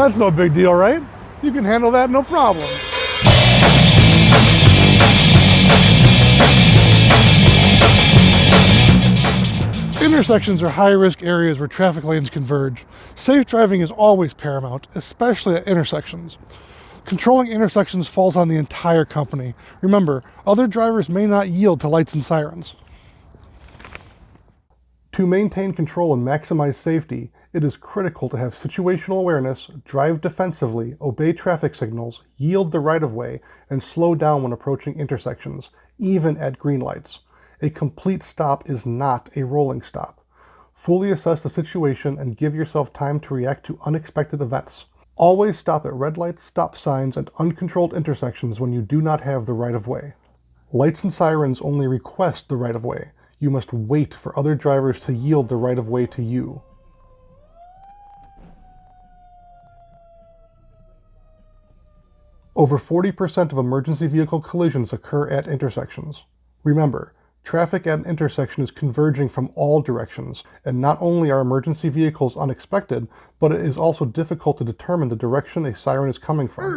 That's no big deal, right? You can handle that no problem. Intersections are high-risk areas where traffic lanes converge. Safe driving is always paramount, especially at intersections. Controlling intersections falls on the entire company. Remember, other drivers may not yield to lights and sirens. To maintain control and maximize safety, it is critical to have situational awareness, drive defensively, obey traffic signals, yield the right-of-way, and slow down when approaching intersections, even at green lights. A complete stop is not a rolling stop. Fully assess the situation and give yourself time to react to unexpected events. Always stop at red lights, stop signs, and uncontrolled intersections when you do not have the right-of-way. Lights and sirens only request the right-of-way. You must wait for other drivers to yield the right-of-way to you. Over 40% of emergency vehicle collisions occur at intersections. Remember, traffic at an intersection is converging from all directions, and not only are emergency vehicles unexpected, but it is also difficult to determine the direction a siren is coming from.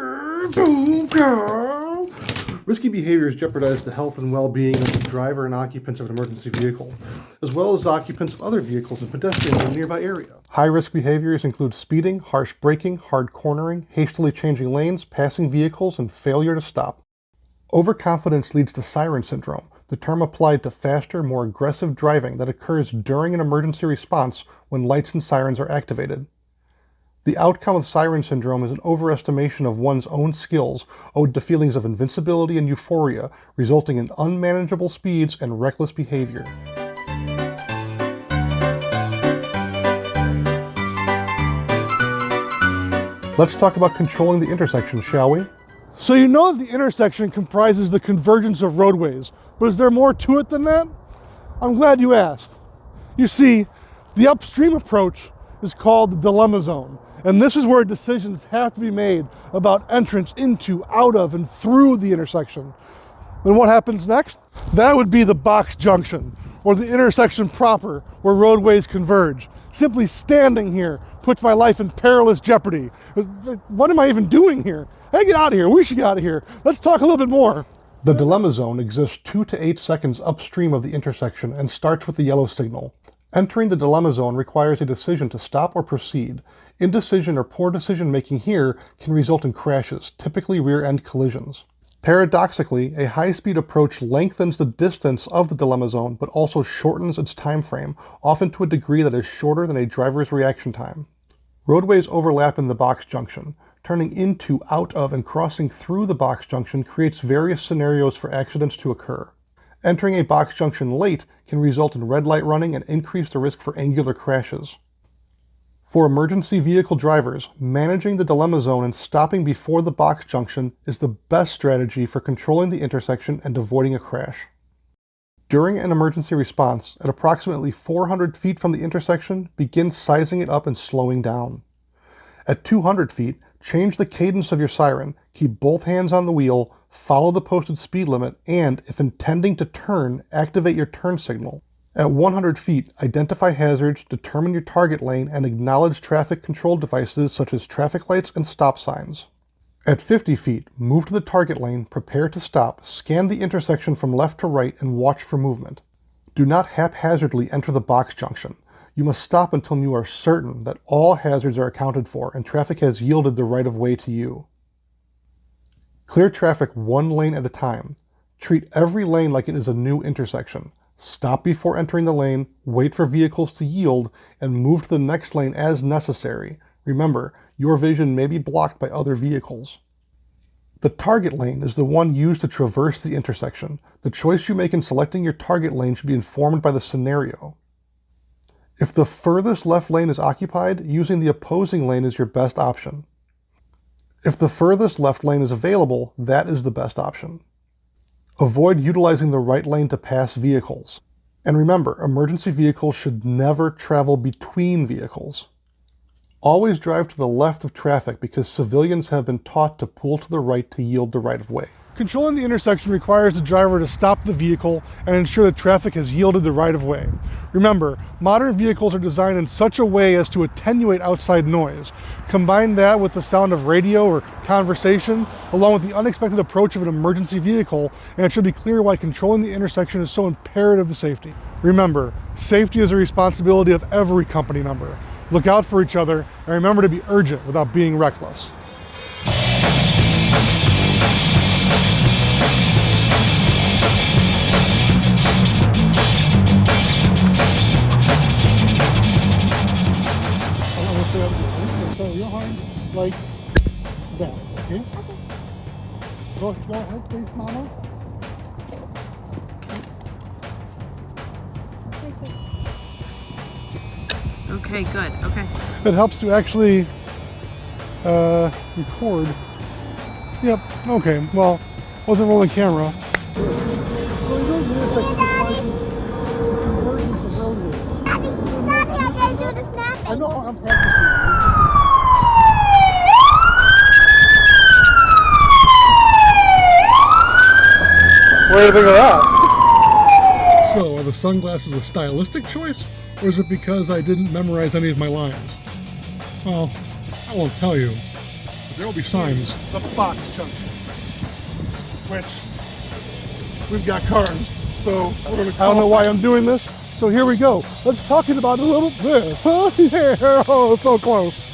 Risky behaviors jeopardize the health and well-being of the driver and occupants of an emergency vehicle, as well as occupants of other vehicles and pedestrians in the nearby area. High-risk behaviors include speeding, harsh braking, hard cornering, hastily changing lanes, passing vehicles, and failure to stop. Overconfidence leads to siren syndrome, the term applied to faster, more aggressive driving that occurs during an emergency response when lights and sirens are activated. The outcome of siren syndrome is an overestimation of one's own skills owed to feelings of invincibility and euphoria, resulting in unmanageable speeds and reckless behavior. Let's talk about controlling the intersection, shall we? So you know that the intersection comprises the convergence of roadways, but is there more to it than that? I'm glad you asked. You see, the upstream approach is called the dilemma zone, and this is where decisions have to be made about entrance into, out of, and through the intersection. And what happens next? That would be the box junction, or the intersection proper, where roadways converge. Simply standing here puts my life in perilous jeopardy. What am I even doing here? Hey, get out of here. We should get out of here. Let's talk a little bit more. The dilemma zone exists 2 to 8 seconds upstream of the intersection and starts with the yellow signal. Entering the dilemma zone requires a decision to stop or proceed. Indecision or poor decision-making here can result in crashes, typically rear-end collisions. Paradoxically, a high-speed approach lengthens the distance of the dilemma zone, but also shortens its time frame, often to a degree that is shorter than a driver's reaction time. Roadways overlap in the box junction. Turning into, out of, and crossing through the box junction creates various scenarios for accidents to occur. Entering a box junction late can result in red light running and increase the risk for angular crashes. For emergency vehicle drivers, managing the dilemma zone and stopping before the box junction is the best strategy for controlling the intersection and avoiding a crash. During an emergency response, at approximately 400 feet from the intersection, begin sizing it up and slowing down. At 200 feet, change the cadence of your siren, keep both hands on the wheel, follow the posted speed limit, and, if intending to turn, activate your turn signal. At 100 feet, identify hazards, determine your target lane, and acknowledge traffic control devices such as traffic lights and stop signs. At 50 feet, move to the target lane, prepare to stop, scan the intersection from left to right, and watch for movement. Do not haphazardly enter the box junction. You must stop until you are certain that all hazards are accounted for and traffic has yielded the right-of-way to you. Clear traffic one lane at a time. Treat every lane like it is a new intersection. Stop before entering the lane, wait for vehicles to yield, and move to the next lane as necessary. Remember, your vision may be blocked by other vehicles. The target lane is the one used to traverse the intersection. The choice you make in selecting your target lane should be informed by the scenario. If the furthest left lane is occupied, using the opposing lane is your best option. If the furthest left lane is available, that is the best option. Avoid utilizing the right lane to pass vehicles. And remember, emergency vehicles should never travel between vehicles. Always drive to the left of traffic because civilians have been taught to pull to the right to yield the right of way. Controlling the intersection requires the driver to stop the vehicle and ensure that traffic has yielded the right of way. Remember, modern vehicles are designed in such a way as to attenuate outside noise. Combine that with the sound of radio or conversation, along with the unexpected approach of an emergency vehicle, and it should be clear why controlling the intersection is so imperative to safety. Remember, safety is a responsibility of every company member. Look out for each other, and remember to be urgent without being reckless. So your arm like that, okay? Okay. Go ahead, please, Mama. Okay, good. Okay. It helps to actually record. Yep, okay, well, wasn't rolling camera. So you know the intersection comprises the convergence of roadways. Daddy, I gotta do the snapping. I know, I'm practicing. What do you think of that? So, are the sunglasses a stylistic choice, or is it because I didn't memorize any of my lines? Well, I won't tell you, but there will be signs. The box junction, which we've got cars, so we're gonna. I don't know why I'm doing this. So here we go. Let's talk about it a little bit. Yeah, oh, so close.